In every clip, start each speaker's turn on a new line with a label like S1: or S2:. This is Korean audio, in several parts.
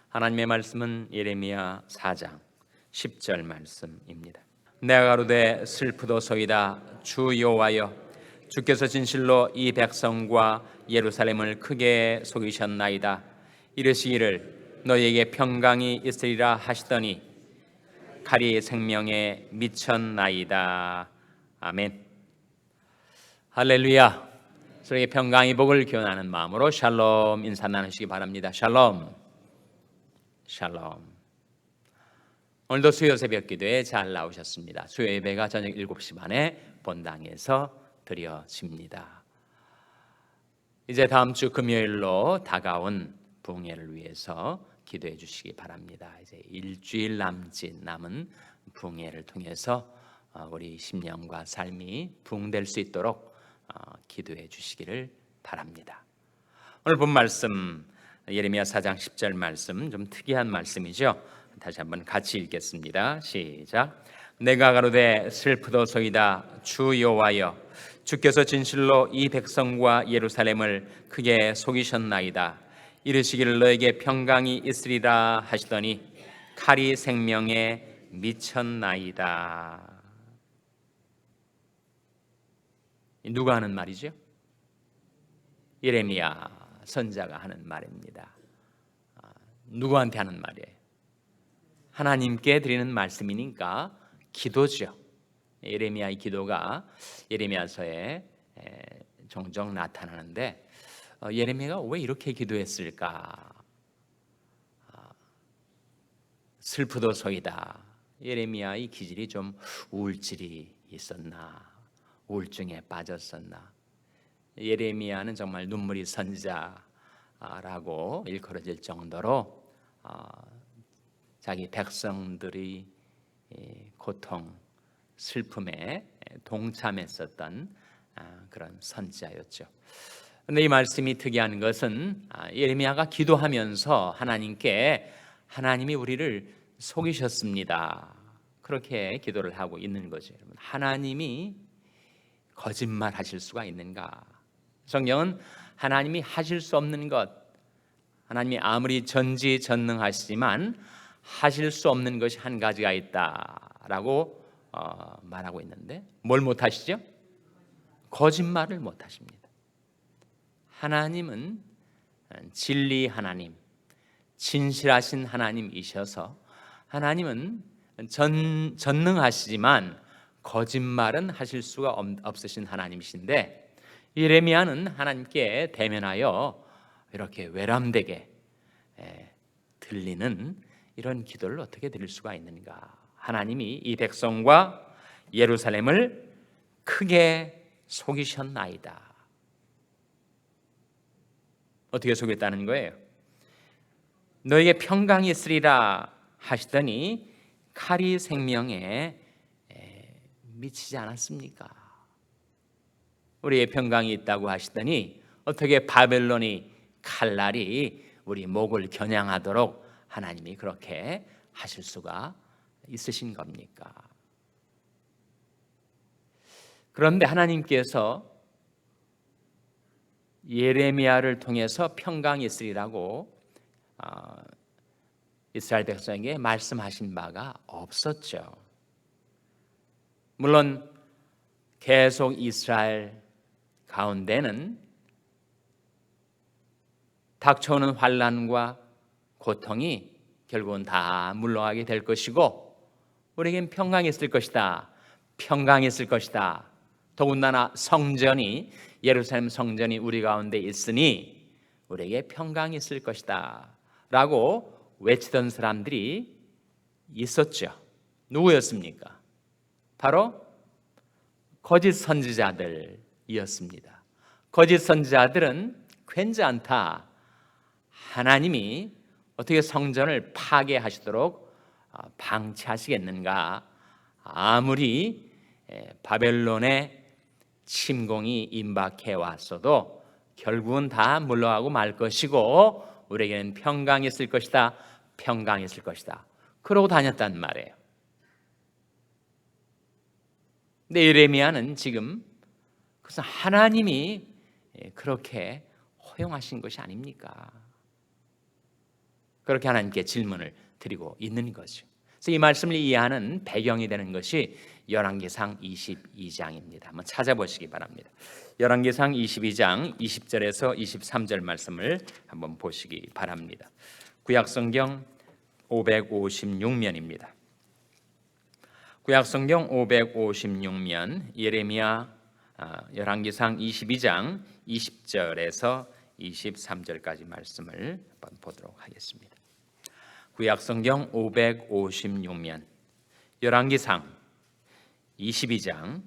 S1: 하나님의 말씀은 예레미야 4장 10절 말씀입니다. 내가 가로되 슬프도소이다 주 여호와여, 주께서 진실로 이 백성과 예루살렘을 크게 속이셨나이다. 이르시기를 너희에게 평강이 있으리라 하시더니 칼이 생명에 미쳤나이다. 아멘. 할렐루야. 서로에게 평강의 복을 기원하는 마음으로 샬롬 인사 나누시기 바랍니다. 샬롬. 샬롬. 오늘도 수요 새벽 기도에 잘 나오셨습니다. 수요 예배가 저녁 7시 반에 본당에서 드려집니다. 이제 다음 주 금요일로 다가온 부흥회를 위해서 기도해 주시기 바랍니다. 이제 일주일 남은 부흥회를 통해서 우리 심령과 삶이 부흥될 수 있도록 기도해 주시기를 바랍니다. 오늘 본 말씀 예레미야 4장 10절 말씀, 좀 특이한 말씀이죠. 다시 한번 같이 읽겠습니다. 시작. 내가 가로되 슬프도소이다 주 여호와여, 주께서 진실로 이 백성과 예루살렘을 크게 속이셨나이다. 이르시기를 너에게 평강이 있으리라 하시더니 칼이 생명에 미쳤나이다. 누가 하는 말이죠? 예레미야 선자가 하는 말입니다. 누구한테 하는 말이에요? 하나님께 드리는 말씀이니까 기도죠. 예레미야의 기도가 예레미야서에 종종 나타나는데 예레미야가 왜 이렇게 기도했을까? 슬프도소이다. 예레미야의 기질이 좀 우울질이 있었나? 우울증에 빠졌었나? 예레미야는 정말 눈물이 선지자라고 일컬어질 정도로 자기 백성들의 고통, 슬픔에 동참했었던 그런 선지자였죠. 그런데 이 말씀이 특이한 것은 예레미야가 기도하면서 하나님께 하나님이 우리를 속이셨습니다. 그렇게 기도를 하고 있는 거죠. 하나님이 거짓말 하실 수가 있는가? 성경은 하나님이 하실 수 없는 것, 하나님이 아무리 전지전능하시지만 하실 수 없는 것이 한 가지가 있다라고 말하고 있는데 뭘 못하시죠? 거짓말을 못하십니다. 하나님은 진리 하나님, 진실하신 하나님이셔서 하나님은 전능하시지만 거짓말은 하실 수가 없으신 하나님이신데 예레미야는 하나님께 대면하여 이렇게 외람되게 들리는 이런 기도를 어떻게 드릴 수가 있는가? 하나님이 이 백성과 예루살렘을 크게 속이셨나이다. 어떻게 속였다는 거예요? 너에게 평강이 있으리라 하시더니 칼이 생명에 미치지 않았습니까? 우리의 평강이 있다고 하시더니 어떻게 바벨론이 칼날이 우리 목을 겨냥하도록 하나님이 그렇게 하실 수가 있으신 겁니까? 그런데 하나님께서 예레미야를 통해서 평강이 있으리라고 이스라엘 백성에게 말씀하신 바가 없었죠. 물론 계속 이스라엘 가운데는 닥쳐오는 환난과 고통이 결국은 다 물러가게 될 것이고 우리에겐 평강이 있을 것이다. 평강이 있을 것이다. 더군다나 성전이 예루살렘 성전이 우리 가운데 있으니 우리에게 평강이 있을 것이다 라고 외치던 사람들이 있었죠. 누구였습니까? 바로 거짓 선지자들이었습니다. 거짓 선지자들은 괜찮다. 하나님이 어떻게 성전을 파괴하시도록 방치하시겠는가? 아무리 바벨론의 침공이 임박해 왔어도 결국은 다 물러가고 말 것이고 우리에게는 평강이 있을 것이다. 평강이 있을 것이다. 그러고 다녔단 말이에요. 근데 예레미야는 지금 그것은 하나님이 그렇게 허용하신 것이 아닙니까? 그렇게 하나님께 질문을 드리고 있는 거죠. 그래서 이 말씀을 이해하는 배경이 되는 것이 열왕기상 22장입니다. 한번 찾아보시기 바랍니다. 열왕기상 22장 20절에서 23절 말씀을 한번 보시기 바랍니다. 구약성경 556면입니다. 구약성경 556면 예레미야 열왕기상 22장 20절에서 23절까지 말씀을 한번 보도록 하겠습니다. 구약성경 556면 열왕기상 22장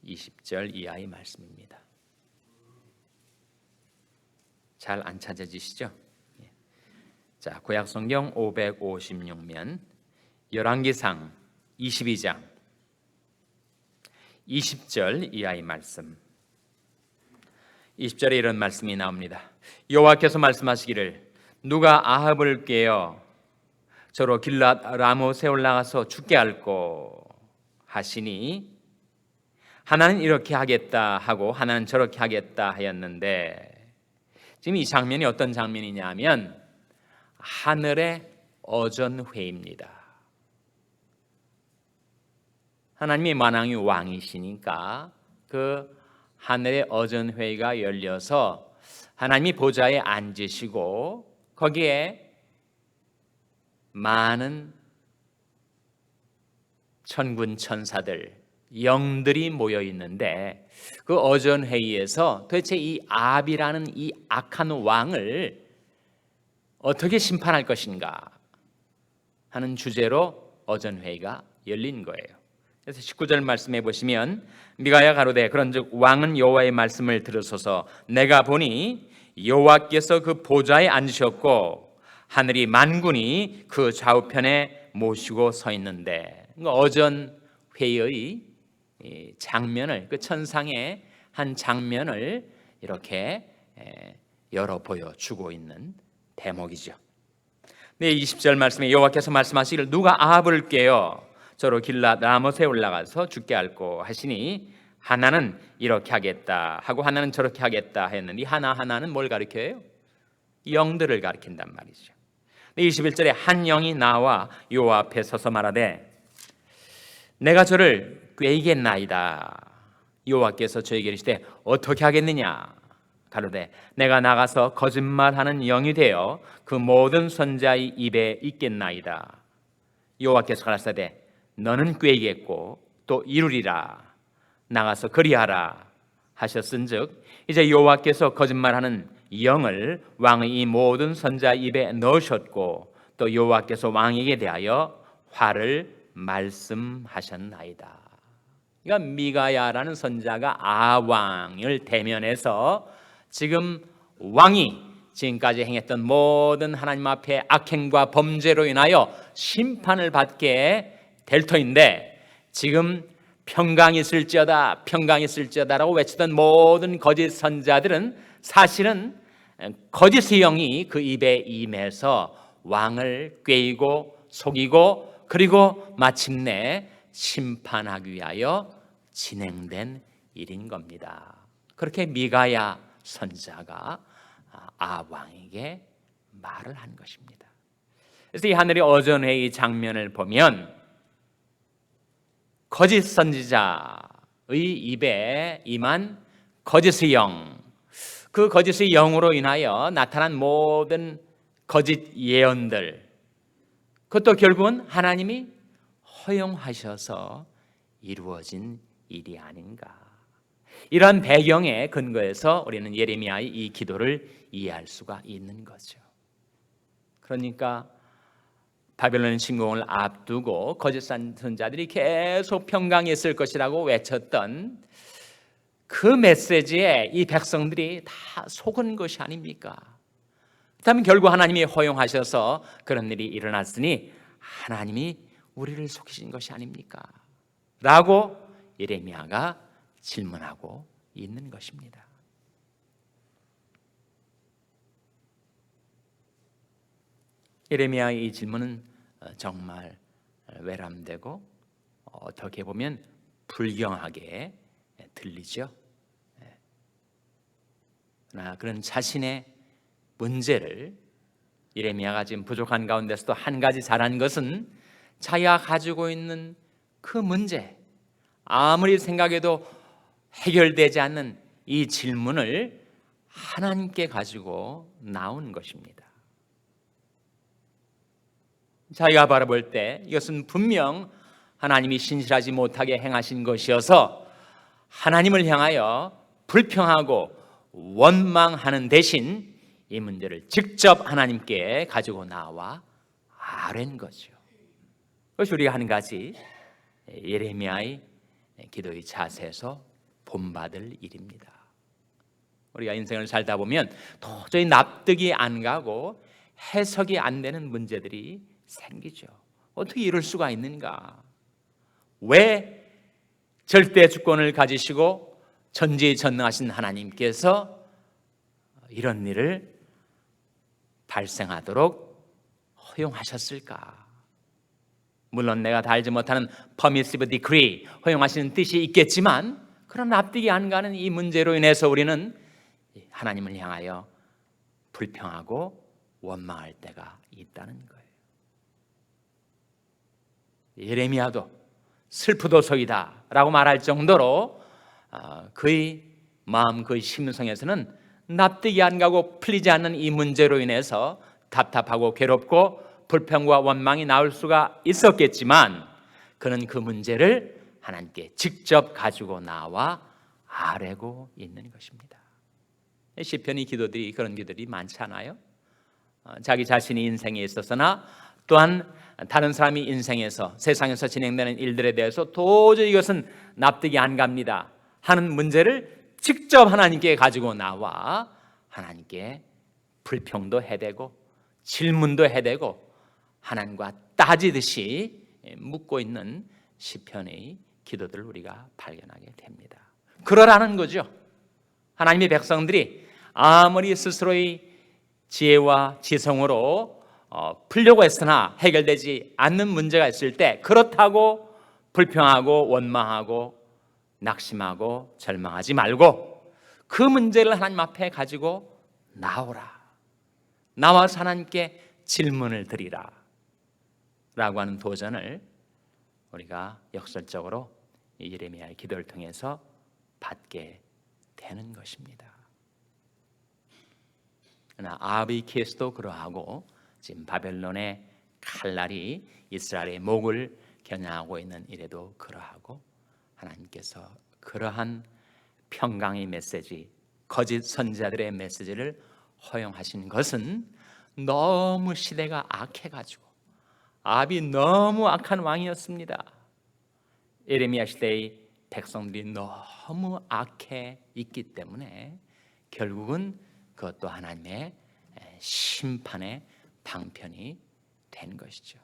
S1: 20절 이하의 말씀입니다. 잘 안 찾아지시죠? 자, 구약성경 556면 열왕기상 22장 20절 이하의 말씀. 20절에 이런 말씀이 나옵니다. 여호와께서 말씀하시기를 누가 아합을 꾀어 저로 길랏 라못에 올라가서 죽게 할꼬 하시니 하나는 이렇게 하겠다 하고 하나는 저렇게 하겠다 하였는데, 지금 이 장면이 어떤 장면이냐 하면 하늘의 어전회의입니다. 하나님이 만왕의 왕이시니까 그 하늘의 어전회의가 열려서 하나님이 보좌에 앉으시고 거기에 많은 천군 천사들, 영들이 모여 있는데 그 어전회의에서 도대체 이 아합이라는 이 악한 왕을 어떻게 심판할 것인가 하는 주제로 어전회의가 열린 거예요. 그래서 19절 말씀해 보시면 미가야 가로되 그런즉 왕은 여호와의 말씀을 들으소서. 내가 보니 여호와께서 그 보좌에 앉으셨고 하늘이 만군이 그 좌우편에 모시고 서 있는데, 어전회의의 장면을, 그 천상의 한 장면을 이렇게 열어 보여주고 있는 대목이죠. 네, 20절 말씀에 여호와께서 말씀하시기를 누가 아합을 꾀어 저로 길랏 라못에 올라가서 죽게 할꼬 하시니 하나는 이렇게 하겠다 하고 하나는 저렇게 하겠다 했는데, 이 하나하나는 뭘 가리켜요? 영들을 가리킨단 말이죠. 21절에 한 영이 나와 여호와 앞에 서서 말하되 내가 저를 꾀이겠나이다. 여호와께서 저에게 이르시되 어떻게 하겠느냐 가로되 내가 나가서 거짓말하는 영이 되어 그 모든 선자의 입에 있겠나이다. 여호와께서 가라사대 너는 꾀이겠고 또 이루리라. 나가서 그리하라 하셨은즉 이제 여호와께서 거짓말하는 영을 왕의 이 모든 선자 입에 넣으셨고 또 여호와께서 왕에게 대하여 화를 말씀하셨나이다. 그러니까 미가야라는 선자가 아왕을 대면해서 지금 왕이 지금까지 행했던 모든 하나님 앞에 악행과 범죄로 인하여 심판을 받게 될 터인데, 지금 평강이 있을지어다 평강이 있을지어다라고 외치던 모든 거짓 선자들은 사실은 거짓의 영이 그 입에 임해서 왕을 꾀이고 속이고 그리고 마침내 심판하기 위하여 진행된 일인 겁니다. 그렇게 미가야 선자가 아합왕에게 말을 한 것입니다. 그래서 이 하늘의 어전회의 장면을 보면 거짓 선지자의 입에 임한 거짓의 영, 그 거짓의 영으로 인하여 나타난 모든 거짓 예언들, 그것도 결국은 하나님이 허용하셔서 이루어진 일이 아닌가. 이런 배경에 근거해서 우리는 예레미야의 이 기도를 이해할 수가 있는 거죠. 그러니까 바벨론 침공을 앞두고 거짓 선자들이 계속 평강이 있을 것이라고 외쳤던 그 메시지에 이 백성들이 다 속은 것이 아닙니까? 그렇다면 결국 하나님이 허용하셔서 그런 일이 일어났으니 하나님이 우리를 속이신 것이 아닙니까? 라고 예레미야가 질문하고 있는 것입니다. 예레미야의 이 질문은 정말 외람되고 어떻게 보면 불경하게 들리죠. 그러나 그런 자신의 문제를 예레미야가 지금 부족한 가운데서도 한 가지 잘한 것은 자기가 가지고 있는 그 문제, 아무리 생각해도 해결되지 않는 이 질문을 하나님께 가지고 나온 것입니다. 자기가 바라볼 때 이것은 분명 하나님이 신실하지 못하게 행하신 것이어서 하나님을 향하여 불평하고 원망하는 대신 이 문제를 직접 하나님께 가지고 나와 아뢰는 거죠. 그것이 우리가 한 가지 예레미야의 기도의 자세에서 본받을 일입니다. 우리가 인생을 살다 보면 도저히 납득이 안 가고 해석이 안 되는 문제들이 생기죠. 어떻게 이럴 수가 있는가? 왜 절대 주권을 가지시고 전지전능하신 하나님께서 이런 일을 발생하도록 허용하셨을까? 물론 내가 다 알지 못하는 permissive decree, 허용하시는 뜻이 있겠지만 그런 납득이 안 가는 이 문제로 인해서 우리는 하나님을 향하여 불평하고 원망할 때가 있다는 거예요. 예레미야도 슬프도소이다 라고 말할 정도로 그의 마음, 그의 심성에서는 납득이 안 가고 풀리지 않는 이 문제로 인해서 답답하고 괴롭고 불평과 원망이 나올 수가 있었겠지만 그는 그 문제를 하나님께 직접 가지고 나와 아뢰고 있는 것입니다. 시편의 기도들이 그런 기도들이 많지 않아요? 자기 자신의 인생에 있어서나 또한 다른 사람이 인생에서 세상에서 진행되는 일들에 대해서 도저히 이것은 납득이 안 갑니다 하는 문제를 직접 하나님께 가지고 나와 하나님께 불평도 해대고 질문도 해대고 하나님과 따지듯이 묻고 있는 시편의 기도들을 우리가 발견하게 됩니다. 그러라는 거죠. 하나님의 백성들이 아무리 스스로의 지혜와 지성으로 풀려고 했으나 해결되지 않는 문제가 있을 때 그렇다고 불평하고 원망하고 낙심하고 절망하지 말고 그 문제를 하나님 앞에 가지고 나오라. 나와서 하나님께 질문을 드리라 라고 하는 도전을 우리가 역설적으로 예레미야의 기도를 통해서 받게 되는 것입니다. 그러나 아합의 케이스도 그러하고 지금 바벨론의 칼날이 이스라엘의 목을 겨냥하고 있는 이래도 그러하고 하나님께서 그러한 평강의 메시지, 거짓 선지자들의 메시지를 허용하신 것은 너무 시대가 악해가지고 아합이 너무 악한 왕이었습니다. 예레미야 시대의 백성들이 너무 악해 있기 때문에 결국은 그것도 하나님의 심판의 방편이 된 것이죠.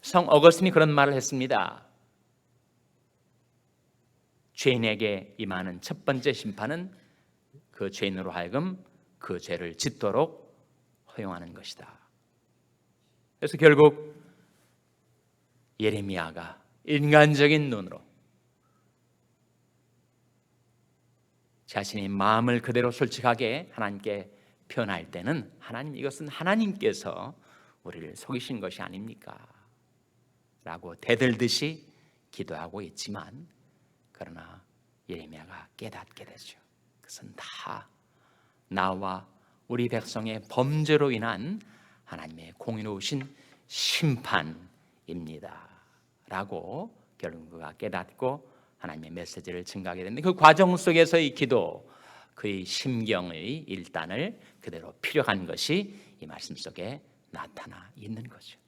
S1: 성 어거스틴이 그런 말을 했습니다. 죄인에게 임하는 첫 번째 심판은 그 죄인으로 하여금 그 죄를 짓도록 허용하는 것이다. 그래서 결국 예레미야가 인간적인 눈으로 자신의 마음을 그대로 솔직하게 하나님께 표현할 때는 하나님, 이것은 하나님께서 우리를 속이신 것이 아닙니까? 라고 대들듯이 기도하고 있지만 그러나 예레미야가 깨닫게 되죠. 그것은 다 나와 우리 백성의 범죄로 인한 하나님의 공의로우신 심판입니다 라고 결국 그가 깨닫고 하나님의 메시지를 증가하게 되는데 그 과정 속에서의 기도, 그의 심경의 일단을 그대로 필요한 것이 이 말씀 속에 나타나 있는 거죠.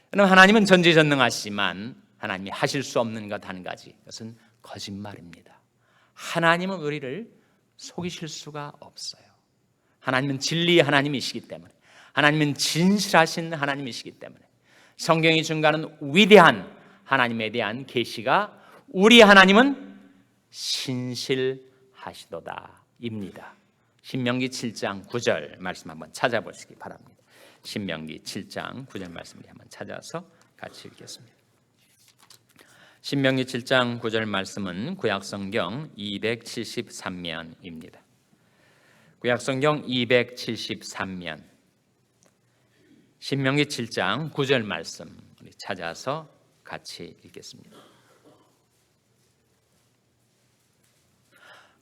S1: 그럼 하나님은 전지전능하시지만 하나님이 하실 수 없는 것 한 가지, 그것은 거짓말입니다. 하나님은 우리를 속이실 수가 없어요. 하나님은 진리의 하나님이시기 때문에, 하나님은 진실하신 하나님이시기 때문에 성경이 증가하는 위대한 하나님에 대한 계시가 우리 하나님은 신실하시도다 입니다. 신명기 7장 9절 말씀 한번 찾아보시기 바랍니다. 신명기 7장 9절 말씀을 한번 찾아서 같이 읽겠습니다. 신명기 7장 9절 말씀은 구약성경 273면입니다. 구약성경 273면 신명기 7장 9절 말씀 우리 찾아서 같이 읽겠습니다.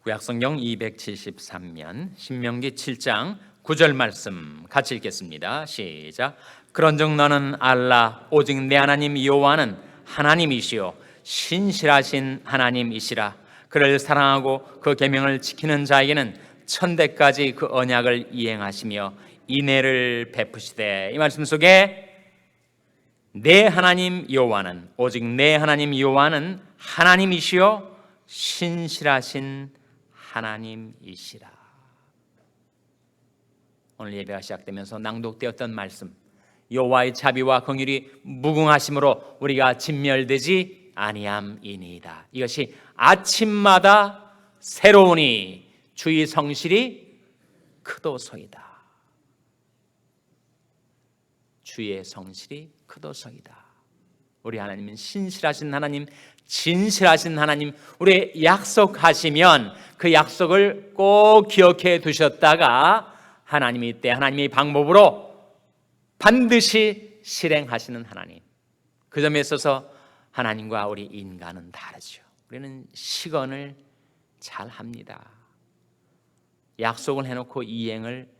S1: 구약성경 273면 신명기 7장 9절 말씀 같이 읽겠습니다. 시작. 그런즉 너는 알라 오직 내 하나님 여호와는 하나님이시요 신실하신 하나님이시라. 그를 사랑하고 그 계명을 지키는 자에게는 천대까지 그 언약을 이행하시며 인애를 베푸시되. 이 말씀 속에 내 하나님 여호와는 오직 내 하나님 여호와는 하나님이시요 신실하신 하나님이시라. 오늘 예배가 시작되면서 낭독되었던 말씀, 여호와의 자비와 긍휼이 무궁하심으로 우리가 진멸되지 아니함이니이다. 이것이 아침마다 새로우니 주의 성실이 크도소이다. 주의 성실이 크도소이다. 우리 하나님은 신실하신 하나님, 진실하신 하나님, 우리 약속하시면 그 약속을 꼭 기억해 두셨다가 하나님이 때 하나님의 방법으로 반드시 실행하시는 하나님. 그 점에 있어서 하나님과 우리 인간은 다르죠. 우리는 시건을 잘 합니다. 약속을 해놓고 이행을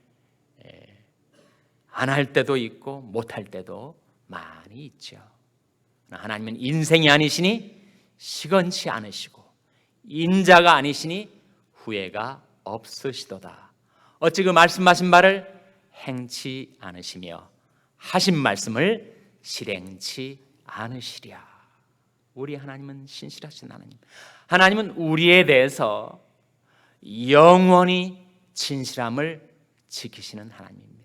S1: 안 할 때도 있고 못할 때도 많이 있죠. 하나님은 인생이 아니시니 시건치 않으시고 인자가 아니시니 후회가 없으시도다. 어찌 그 말씀하신 바를 행치 않으시며 하신 말씀을 실행치 않으시랴. 우리 하나님은 신실하신 하나님. 하나님은 우리에 대해서 영원히 진실함을 지키시는 하나님입니다.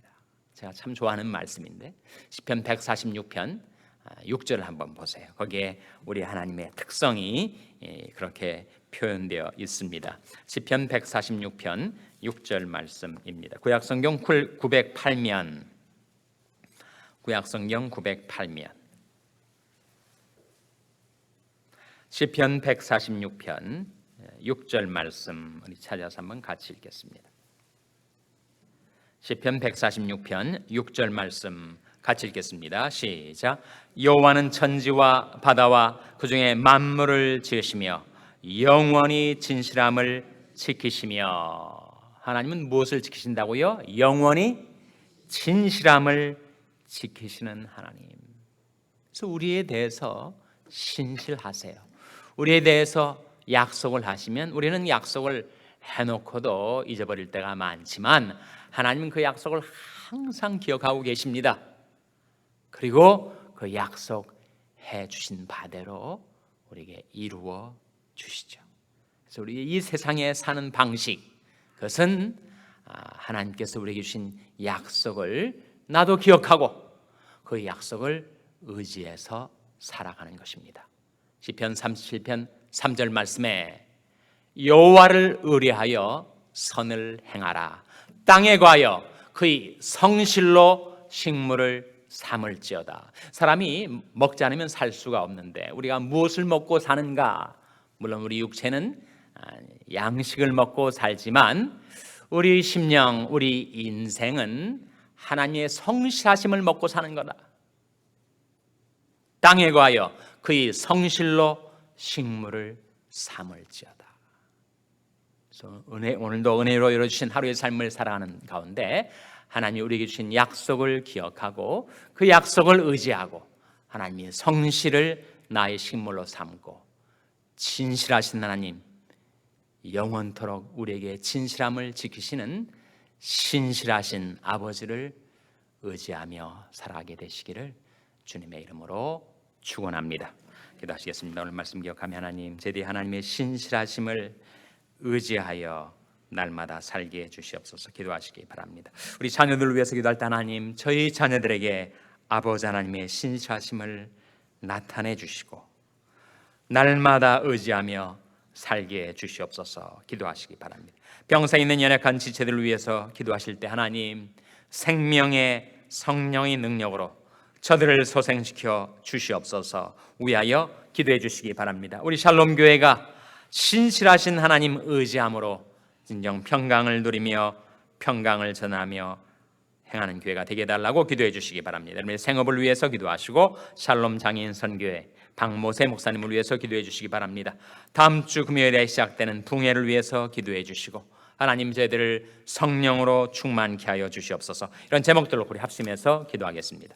S1: 제가 참 좋아하는 말씀인데 시편 146편 6절을 한번 보세요. 거기에 우리 하나님의 특성이 그렇게 표현되어 있습니다. 시편 146편 6절 말씀입니다. 구약성경 908면 구약성경 908면 시편 146편 6절 말씀 우리 찾아서 한번 같이 읽겠습니다. 시편 146편 6절 말씀 같이 읽겠습니다. 시작. 여호와는 천지와 바다와 그 중에 만물을 지으시며 영원히 진실함을 지키시며. 하나님은 무엇을 지키신다고요? 영원히 진실함을 지키시는 하나님. 그래서 우리에 대해서 신실하세요. 우리에 대해서 약속을 하시면 우리는 약속을 해놓고도 잊어버릴 때가 많지만 하나님은 그 약속을 항상 기억하고 계십니다. 그리고 그 약속해 주신 바대로 우리에게 이루어 주시죠. 그래서 우리 이 세상에 사는 방식, 그것은 하나님께서 우리에게 주신 약속을 나도 기억하고 그 약속을 의지해서 살아가는 것입니다. 시편 37편 3절 말씀에 여호와를 의뢰하여 선을 행하라. 땅에 관하여 그의 성실로 식물을 삼을지어다. 사람이 먹지 않으면 살 수가 없는데 우리가 무엇을 먹고 사는가? 물론 우리 육체는 양식을 먹고 살지만 우리 심령, 우리 인생은 하나님의 성실하심을 먹고 사는 거다. 땅에 관하여 그의 성실로 식물을 삼을지어다. 오늘도 은혜로 열어주신 하루의 삶을 살아가는 가운데 하나님이 우리에게 주신 약속을 기억하고 그 약속을 의지하고 하나님의 성실을 나의 식물로 삼고 진실하신 하나님, 영원토록 우리에게 진실함을 지키시는 신실하신 아버지를 의지하며 살아가게 되시기를 주님의 이름으로 축원합니다. 기도하시겠습니다. 오늘 말씀 기억하며 하나님, 제디 하나님의 신실하심을 의지하여 날마다 살게 해주시옵소서. 기도하시기 바랍니다. 우리 자녀들을 위해서 기도할 때 하나님, 저희 자녀들에게 아버지 하나님의 신실하심을 나타내 주시고 날마다 의지하며 살게 해주시옵소서. 기도하시기 바랍니다. 병상에 있는 연약한 지체들을 위해서 기도하실 때 하나님, 생명의 성령의 능력으로 저들을 소생시켜 주시옵소서. 위하여 기도해 주시기 바랍니다. 우리 샬롬 교회가 신실하신 하나님 의지함으로 진정 평강을 누리며 평강을 전하며 행하는 교회가 되게 해달라고 기도해 주시기 바랍니다. 여러분의 생업을 위해서 기도하시고 샬롬 장애인 선교회 박모세 목사님을 위해서 기도해 주시기 바랍니다. 다음 주 금요일에 시작되는 붕해를 위해서 기도해 주시고 하나님 저희들을 성령으로 충만케 하여 주시옵소서. 이런 제목들로 우리 합심해서 기도하겠습니다.